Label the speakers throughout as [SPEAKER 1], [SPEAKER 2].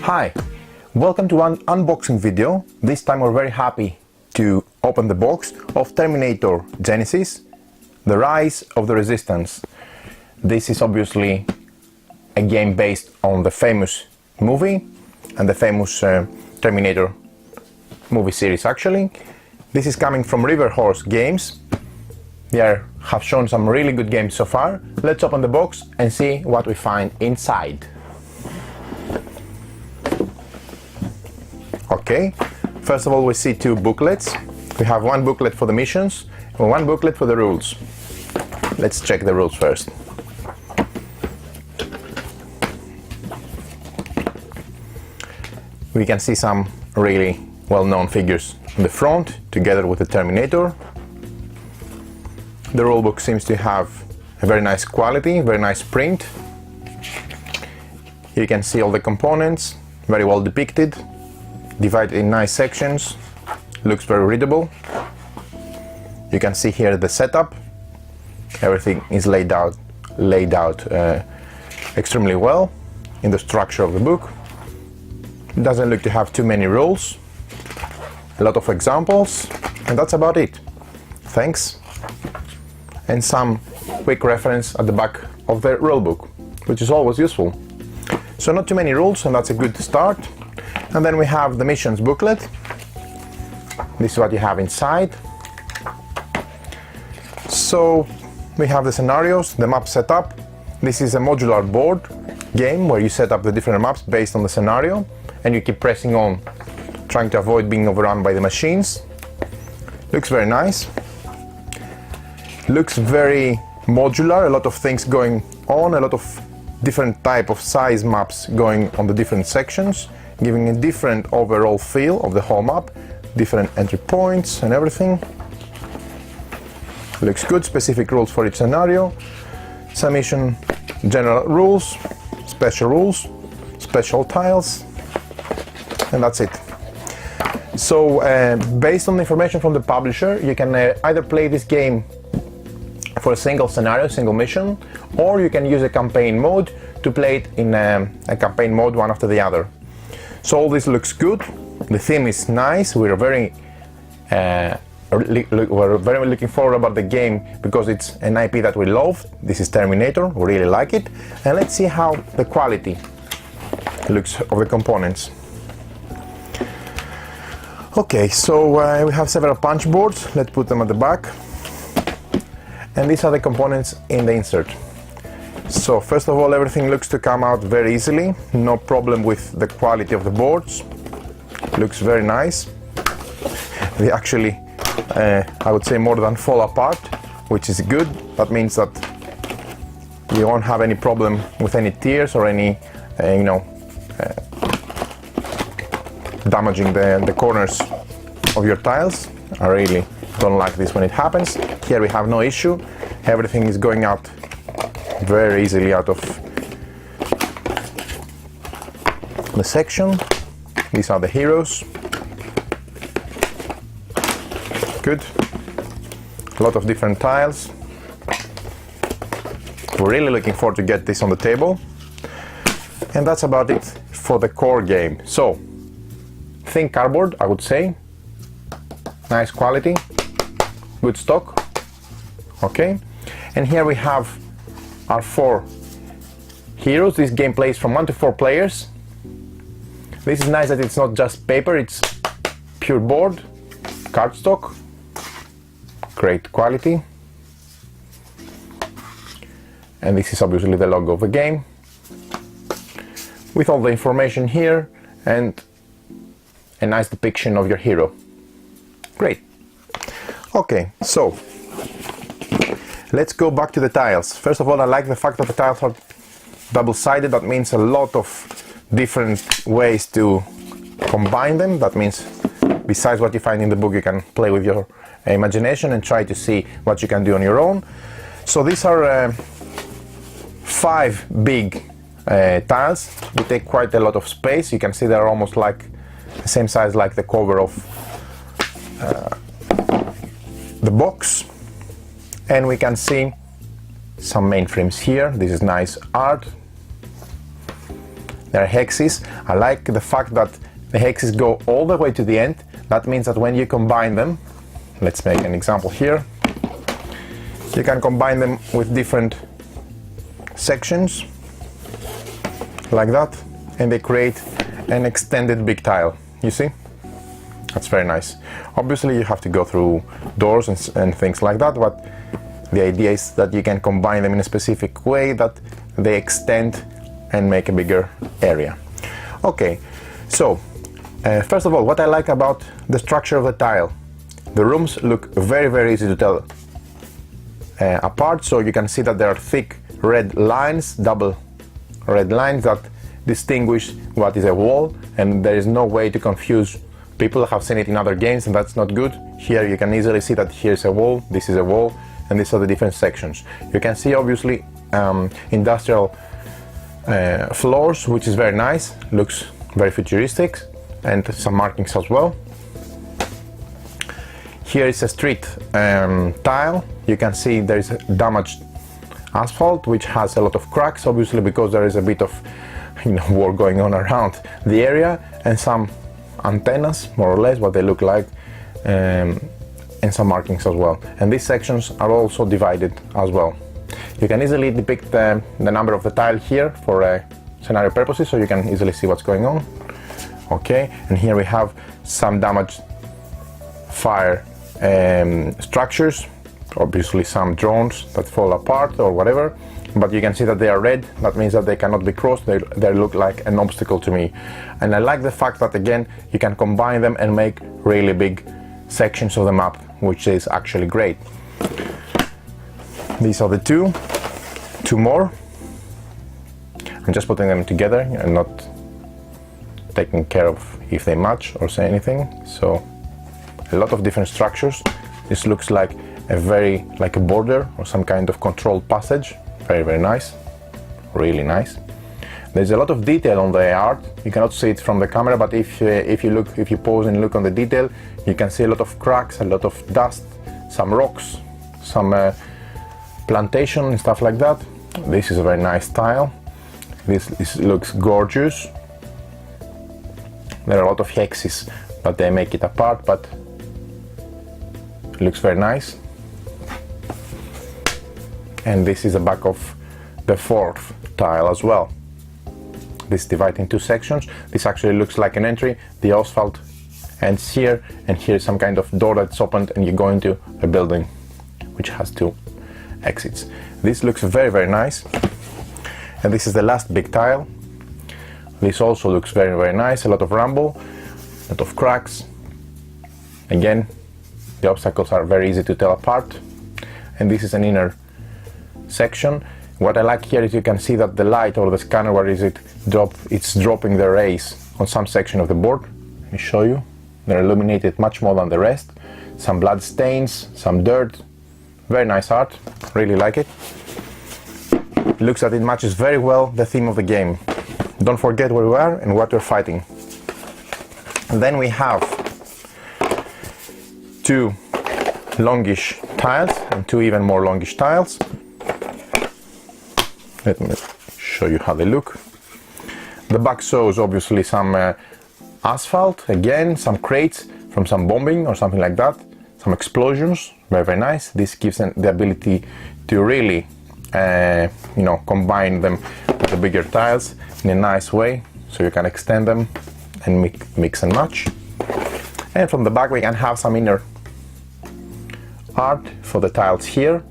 [SPEAKER 1] Hi, welcome to one unboxing video. This time we're very happy to open the box of Terminator Genisys, the Rise of the Resistance. This is obviously a game based on the famous movie and the famous Terminator movie series actually. This is coming from River Horse Games. They have shown some really good games so far. Let's open the box and see what we find inside. Okay, first of all we see two booklets. We have one booklet for the missions and one booklet for the rules. Let's check the rules first. We can see some really well-known figures on the front together with the Terminator. The rulebook seems to have a very nice quality, very nice print. You can see all the components, very well depicted, divided in nice sections, looks very readable. You can see here the setup. Everything is laid out extremely well in the structure of the book. It doesn't look to have too many rules, a lot of examples, and that's about it. Thanks. And some quick reference at the back of the rulebook, which is always useful. So not too many rules, and that's a good start. And then we have the missions booklet. This is what you have inside. So we have the scenarios, the map setup. This is a modular board game where you set up the different maps based on the scenario and you keep pressing on, trying to avoid being overrun by the machines. Looks very nice. Looks very modular, a lot of things going on, a lot of different type of size maps going on the different sections, giving a different overall feel of the whole map, different entry points and everything. Looks good, specific rules for each scenario, some mission general rules, special tiles, and that's it. So based on the information from the publisher, you can either play this game for a single scenario, single mission, or you can use a campaign mode to play it in a campaign mode one after the other. So all this looks good, the theme is nice, we're very looking forward about the game because it's an IP that we love. This is Terminator, we really like it, and let's see how the quality looks of the components. Okay, so we have several punch boards, let's put them at the back. And these are the components in the insert. So first of all, everything looks to come out very easily, no problem with the quality of the boards, looks very nice. They actually, I would say, more than fall apart, which is good. That means that you won't have any problem with any tears or any, damaging the corners of your tiles. I really don't like this when it happens. Here we have no issue, everything is going out very easily out of the section. These are the heroes. Good. A lot of different tiles. We're really looking forward to get this on the table. And that's about it for the core game. So, thin cardboard, I would say. Nice quality. Good stock. Okay. And here we have our 4 heroes. This game plays from 1 to 4 players. This is nice that it's not just paper, it's pure board, cardstock, great quality. And this is obviously the logo of the game, with all the information here and a nice depiction of your hero. Great. Okay, so let's go back to the tiles. First of all, I like the fact that the tiles are double-sided. That means a lot of different ways to combine them. That means besides what you find in the book, you can play with your imagination and try to see what you can do on your own. So these are 5 big tiles. They take quite a lot of space. You can see they're almost like the same size like the cover of the box. And we can see some mainframes here. This is nice art. They're hexes. I like the fact that the hexes go all the way to the end. That means that when you combine them, let's make an example here, you can combine them with different sections like that, and they create an extended big tile. You see? That's very nice. Obviously you have to go through doors and things like that, but the idea is that you can combine them in a specific way that they extend and make a bigger area. Okay, so first of all, what I like about the structure of the tile, the rooms look very easy to tell apart. So you can see that there are thick red lines, double red lines that distinguish what is a wall, and there is no way to confuse. People have seen it in other games and that's not good. Here you can easily see that here's a wall, this is a wall, and these are the different sections. You can see obviously industrial floors, which is very nice, looks very futuristic, and some markings as well. Here is a street tile. You can see there is damaged asphalt which has a lot of cracks, obviously because there is a bit of work going on around the area, and some antennas, more or less what they look like, and some markings as well. And these sections are also divided as well. You can easily depict the number of the tile here for scenario purposes, so you can easily see what's going on. Okay, and here we have some damaged fire structures, obviously some drones that fall apart or whatever, but you can see that they are red. That means that they cannot be crossed. They look like an obstacle to me. And I like the fact that again you can combine them and make really big sections of the map, which is actually great. These are the two more. I'm just putting them together and not taking care of if they match or say anything. So a lot of different structures. This looks like a border or some kind of controlled passage. Very nice, really nice. There's a lot of detail on the art. You cannot see it from the camera, but if you pause and look on the detail, you can see a lot of cracks, a lot of dust, some rocks, some plantation and stuff like that. This is a very nice tile. This looks gorgeous. There are a lot of hexes, but they make it apart, but it looks very nice. And this is the back of the fourth tile as well. This divided in two sections. This actually looks like an entry. The asphalt ends here, and here is some kind of door that's opened and you go into a building which has two exits. This looks very nice. And this is the last big tile. This also looks very nice. A lot of rumble, a lot of cracks. Again, the obstacles are very easy to tell apart. And this is an inner section. What I like here is you can see that the light or the scanner, where is it it's dropping the rays on some section of the board. Let me show you. They're illuminated much more than the rest. Some blood stains, some dirt. Very nice art, really like it. Looks that it matches very well the theme of the game. Don't forget where we are and what we're fighting. And then we have two longish tiles and two even more longish tiles. Let me show you how they look. The back shows obviously some asphalt, again some crates from some bombing or something like that, some explosions, very nice. This gives them the ability to really combine them with the bigger tiles in a nice way, so you can extend them and mix and match. And from the back we can have some inner art for the tiles here.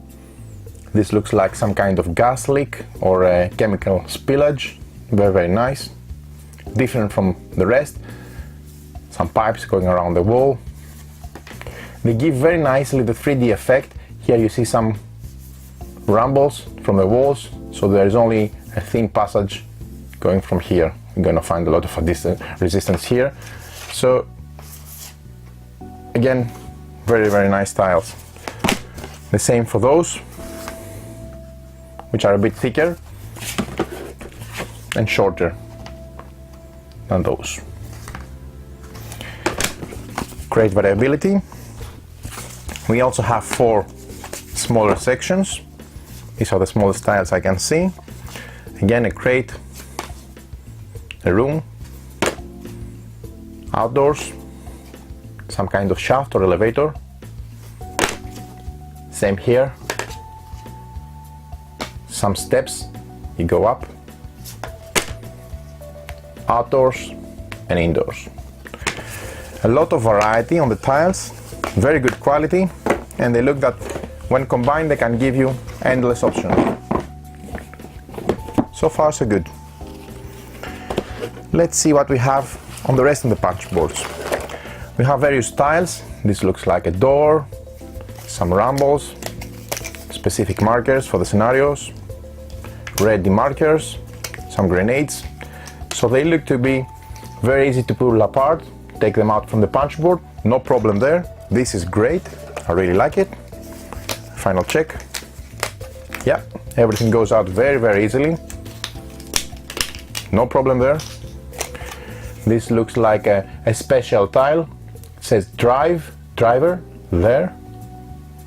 [SPEAKER 1] This looks like some kind of gas leak or a chemical spillage. Very nice. Different from the rest. Some pipes going around the wall. They give very nicely the 3D effect. Here you see some rumbles from the walls, so there is only a thin passage going from here. You're gonna find a lot of resistance here. So again, very nice tiles. The same for those, which are a bit thicker and shorter than those. Great variability. We also have 4 smaller sections. These are the smallest tiles I can see. Again, a crate, a room, outdoors, some kind of shaft or elevator. Same here, some steps, you go up, outdoors and indoors. A lot of variety on the tiles, very good quality, and they look that when combined they can give you endless options. So far so good. Let's see what we have on the rest of the punch boards. We have various tiles. This looks like a door, some rumbles, specific markers for the scenarios, ready markers, some grenades. So they look to be very easy to pull apart, take them out from the punch board, no problem there. This is great, I really like it. Final check. Yeah, everything goes out very easily. No problem there. This looks like a special tile. It says driver there.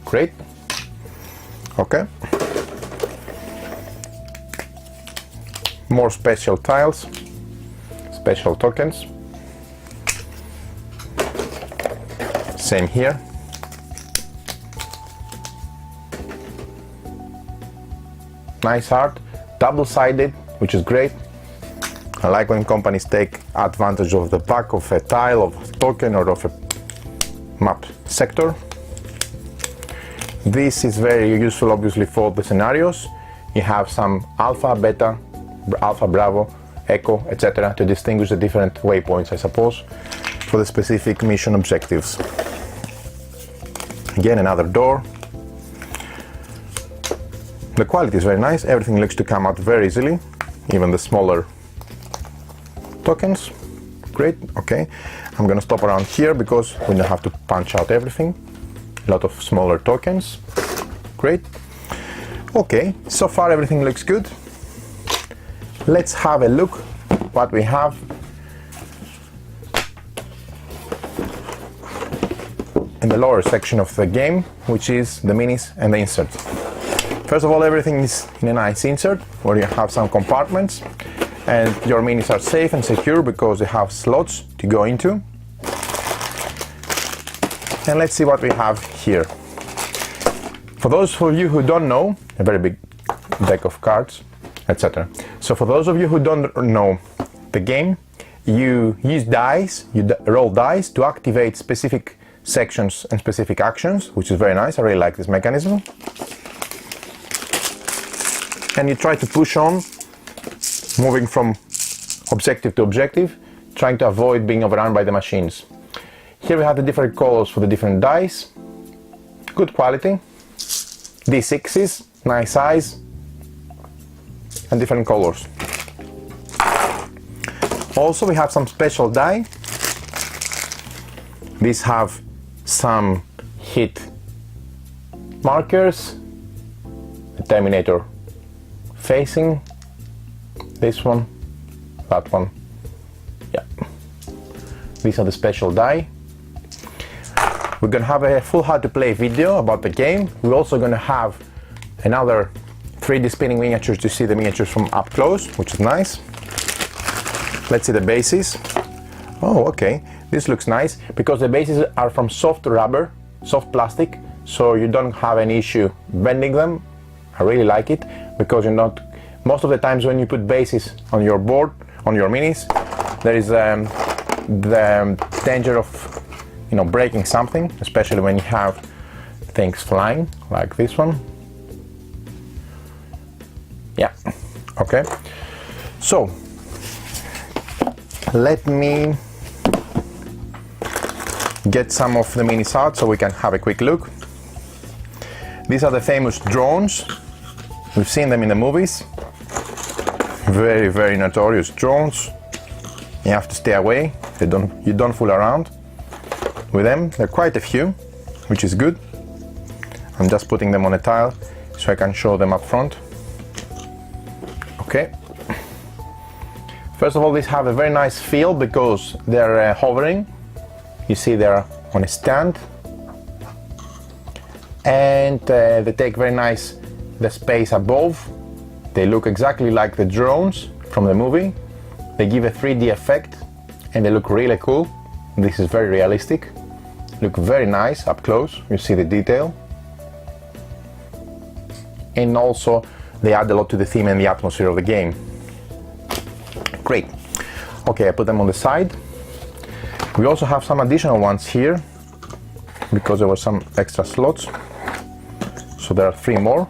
[SPEAKER 1] Great. Okay. More special tiles, special tokens. Same here. Nice art, double-sided, which is great. I like when companies take advantage of the back of a tile, of a token, or of a map sector. This is very useful, obviously, for the scenarios. You have some alpha, beta, alpha, bravo, echo, etc. to distinguish the different waypoints, I suppose, for the specific mission objectives. Again, another door. The quality is very nice, everything looks to come out very easily, even the smaller tokens. Great, okay. I'm gonna stop around here because we don't have to punch out everything. A lot of smaller tokens. Great. Okay, so far everything looks good. Let's have a look what we have. In the lower section of the game, which is the minis and the insert. First of all, everything is in a nice insert where you have some compartments and your minis are safe and secure because they have slots to go into. And let's see what we have here. For those of you who don't know, a very big deck of cards, etc. So for those of you who don't know the game, you use dice, you roll dice to activate specific sections and specific actions, which is very nice. I really like this mechanism. And you try to push on, moving from objective to objective, trying to avoid being overrun by the machines. Here we have the different colors for the different dice. Good quality. D6s, nice size, and different colors. Also we have some special die. These have some hit markers. The Terminator facing, this one, that one. Yeah. These are the special die. We're gonna have a full how to play video about the game. We're also gonna have another 3D spinning miniatures to see the miniatures from up close, which is nice. Let's see the bases. Oh, okay. This looks nice because the bases are from soft rubber, soft plastic, so you don't have any issue bending them. I really like it because you're not, most of the times when you put bases on your board, on your minis, there is the danger of breaking something, especially when you have things flying like this one. Yeah, okay. So let me get some of the minis out so we can have a quick look. These are the famous drones. We've seen them in the movies. Very, very notorious drones. You have to stay away. You don't fool around with them. There are quite a few, which is good. I'm just putting them on a tile so I can show them up front. Okay. First of all, these have a very nice feel because they're hovering. You see they're on a stand. And they take very nice the space above. They look exactly like the drones from the movie. They give a 3D effect and they look really cool. This is very realistic. Look very nice up close. You see the detail. And also they add a lot to the theme and the atmosphere of the game. Great. Okay, I put them on the side. We also have some additional ones here because there were some extra slots. So there are 3 more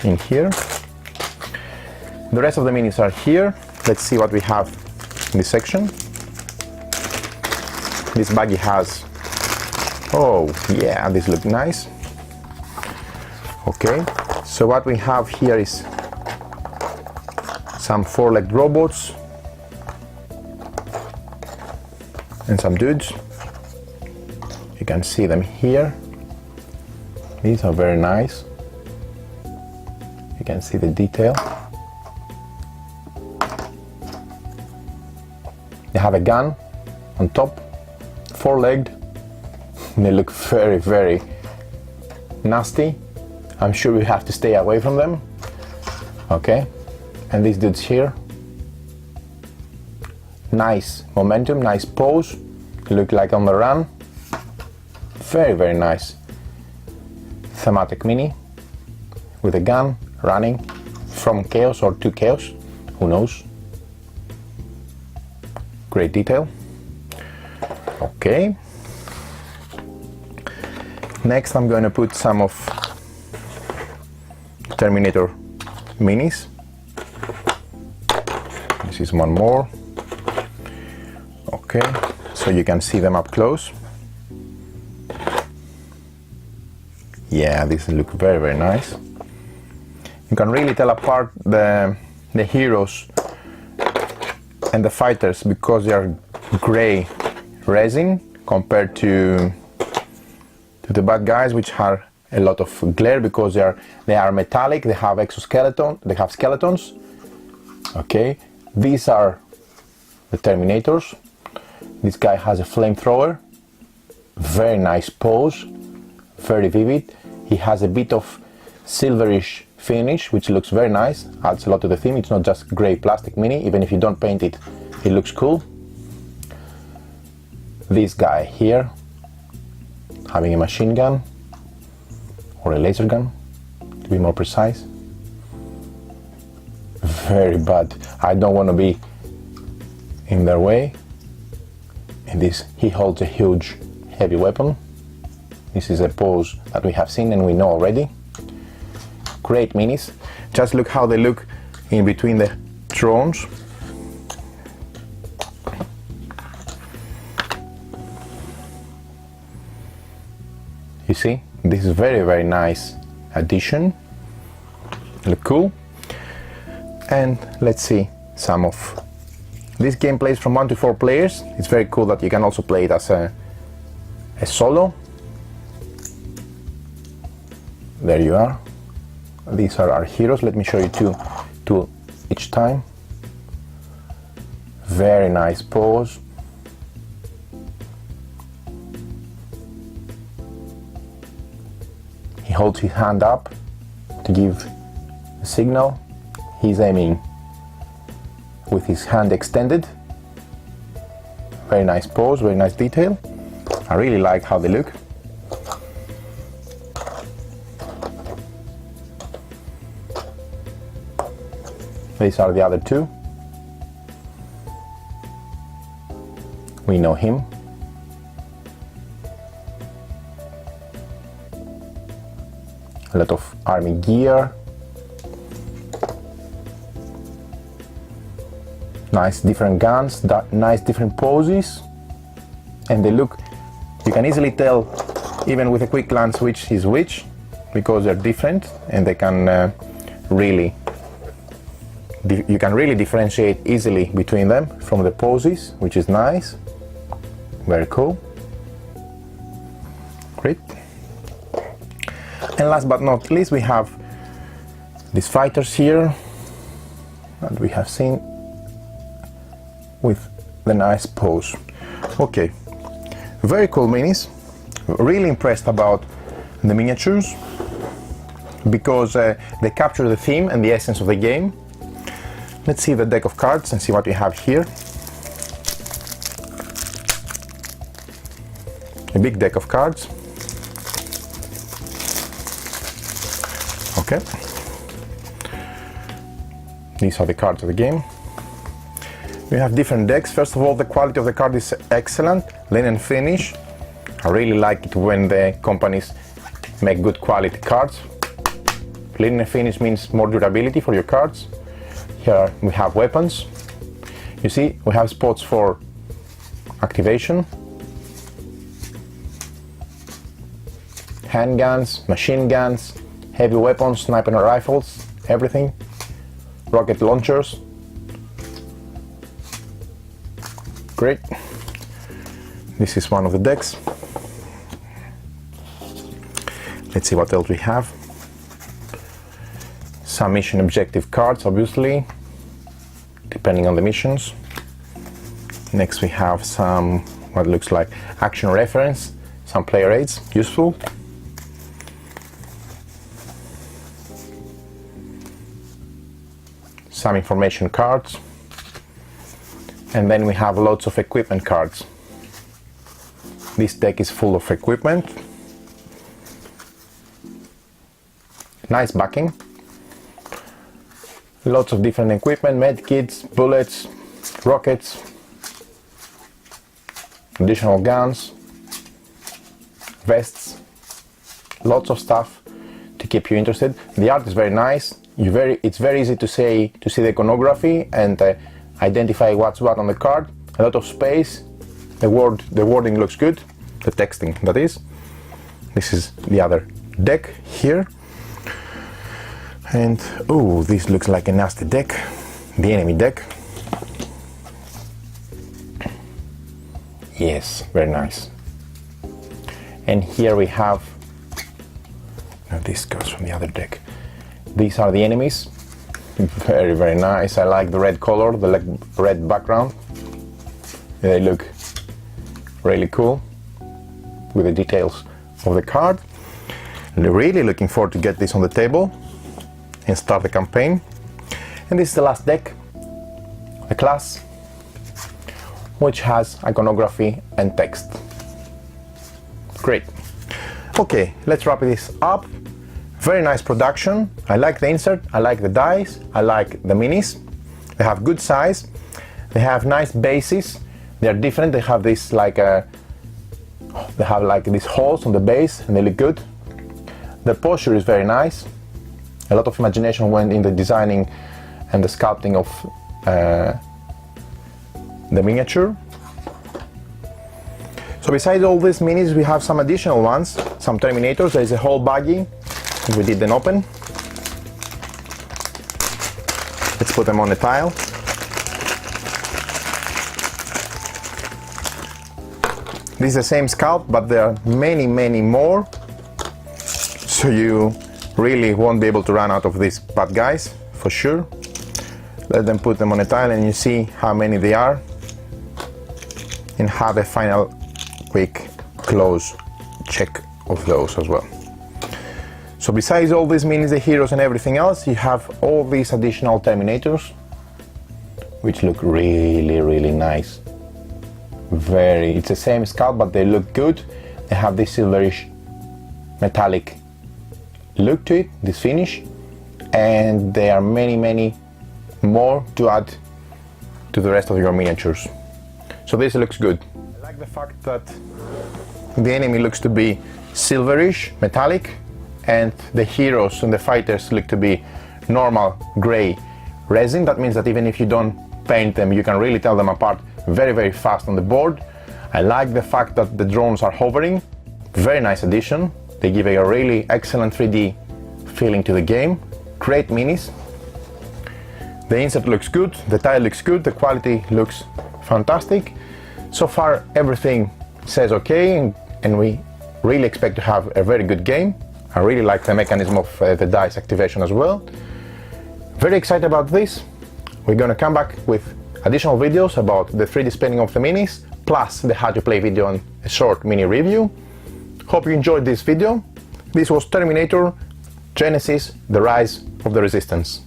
[SPEAKER 1] in here. The rest of the minis are here. Let's see what we have in this section. This baggie has, oh yeah, these look nice. Okay, so what we have here is some 4-legged robots and some dudes. You can see them here. These are very nice. You can see the detail. They have a gun on top, 4-legged. They look very, very nasty. I'm sure we have to stay away from them. Okay, and these dudes here. Nice momentum, nice pose. They look like on the run. Very, very nice. Thematic mini with a gun running from chaos or to chaos, who knows. Great detail. Okay. Next I'm going to put some of Terminator minis. This is one more. Okay, so you can see them up close. Yeah, these look very, very nice. You can really tell apart the heroes and the fighters because they are gray resin compared to the bad guys, which are a lot of glare because they are metallic. They have exoskeleton. They have skeletons. Okay, these are the Terminators. This guy has a flamethrower. Very nice pose. Very vivid. He has a bit of silverish finish, which looks very nice. Adds a lot to the theme. It's not just grey plastic mini. Even if you don't paint it, it looks cool. This guy here, having a machine gun or a laser gun, to be more precise. Very bad. I don't want to be in their way. And this, he holds a huge, heavy weapon. This is a pose that we have seen and we know already. Great minis. Just look how they look in between the drones. You see, this is very, very nice addition. Look cool. And let's see some of this game plays from 1 to 4 players. It's very cool that you can also play it as a solo. There you are. These are our heroes. Let me show you two each time. Very nice pose. He holds his hand up to give a signal. He's aiming with his hand extended. Very nice pose, very nice detail. I really like how they look. These are the other two. We know him. A lot of army gear. Nice different guns, nice different poses. And they look, you can easily tell even with a quick glance which is which, because they're different and they can you can really differentiate easily between them from the poses, which is nice. Very cool. Great. And last but not least, we have these fighters here that we have seen with the nice pose. Okay, very cool minis. Really impressed about the miniatures because they capture the theme and the essence of the game. let's see the deck of cards and see what we have here. A big deck of cards. Okay. These are the cards of the game. We have different decks. First of all, the quality of the card is excellent. Linen finish. I really like it when the companies make good quality cards. Linen finish means more durability for your cards. Here we have weapons. You see, we have spots for activation. Handguns, machine guns, heavy weapons, sniper rifles, everything. Rocket launchers. Great. This is one of the decks. Let's see what else we have. Some mission objective cards, obviously, depending on the missions. Next we have some, what looks like action reference, some player aids, useful. Some information cards. And then we have lots of equipment cards. This deck is full of equipment. Nice backing. Lots of different equipment, med kits, bullets, rockets, additional guns, vests, lots of stuff to keep you interested. The art is very nice. It's very easy to see the iconography and identify what's what on the card. A lot of space. The wording looks good. The texting, that is. This is the other deck here. And oh, this looks like a nasty deck. The enemy deck. Yes, very nice. And here we have, now this goes from the other deck. These are the enemies. Very, very nice. I like the red color, the red background. They look really cool with the details of the card. Really looking forward to get this on the table and start the campaign. And this is the last deck, the class, which has iconography and text. Great. Okay, let's wrap this up. Very nice production. I like the insert, I like the dice, I like the minis. They have good size, they have nice bases. They are different. They have this these holes on the base, and they look good. The posture is very nice. A lot of imagination went in the designing and the sculpting of the miniature. So besides all these minis, we have some additional ones, some Terminators. There is a whole baggie. We didn't open. Let's put them on the tile. This is the same sculpt, but there are many, many more. So you really won't be able to run out of these bad guys, for sure. Let them put them on a tile and you see how many they are. And have a final quick close check of those as well. So besides all these minis, the heroes and everything else, you have all these additional Terminators, which look really, really nice. It's the same sculpt, but they look good. They have this silverish metallic look to it, this finish, and there are many, many more to add to the rest of your miniatures. So this looks good. I like the fact that the enemy looks to be silverish, metallic, and the heroes and the fighters look to be normal gray resin. That means that even if you don't paint them, you can really tell them apart very, very fast on the board. I like the fact that the drones are hovering. Very nice addition. They give a really excellent 3D feeling to the game. Great minis. The insert looks good, the tile looks good, the quality looks fantastic. So far everything says okay, and we really expect to have a very good game. I really like the mechanism of the dice activation as well. Very excited about this. We're going to come back with additional videos about the 3D spinning of the minis, plus the how to play video and a short mini review. Hope you enjoyed this video. This was Terminator Genisys, the Rise of the Resistance.